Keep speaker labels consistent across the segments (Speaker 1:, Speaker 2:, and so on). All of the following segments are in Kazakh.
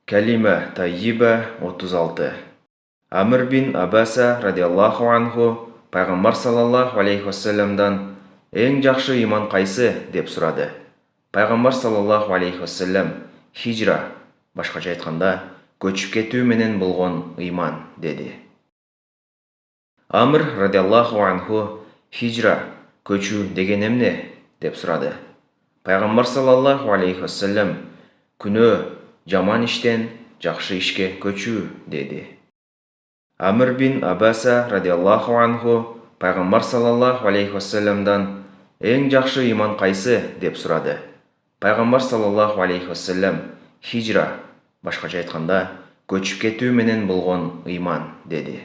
Speaker 1: Калима тайиба 36. Амр бин Абаса радиаллаху анху пайғамбар саллаллаху алейхи вассаламдан ең жақсы иман қайсы деп сұрады. Пайғамбар саллаллаху алейхи вассалам хижра, башқаша айтқанда көчіп кету менен болған иман деді. Амр радиаллаху анху хижра, көчүү деген эмне деп сұрады. Пайғамбар саллаллаху алейхи вассалам күнөө жаман иштен жақсы ишке көчүү деді. Амр бин Абаса радиаллаху анху пайғамбар саллаллаху алейхи вассаламдан ең жақсы иман қайсы деп сұрады. Пайғамбар саллаллаху алейхи вассалам хижра, башқаша айтқанда көчіп кету менен болған иман деді.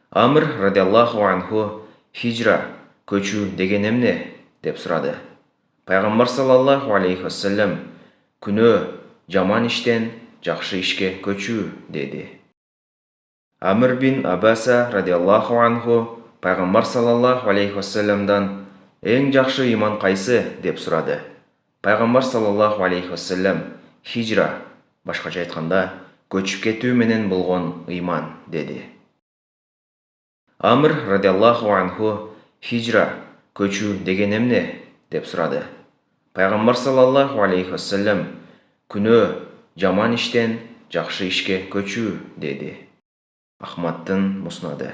Speaker 1: Амр радиаллаху анху хижра, көчүү деген эмне деп сұрады. Пайғамбар саллаллаху алейхи вассалам күнөө жаман иштен жақсы ишке көчүү деді. Амр бин Абаса радиаллаху анху пайғамбар саллаллаху алейхи вассаламдан ең жақсы иман қайсы деп сұрады. Пайғамбар саллаллаху алейхи вассалам хижра, башқаша айтқанда көчіп кету менен болған иман деді. Амр радиаллаху анху хижра, көчүү деген эмне деп сұрады. Пайғамбар саллаллаху алейхи вассалам күнөө жаман иштен жақсы ишке көчүү деді. Ахмадтың муснады.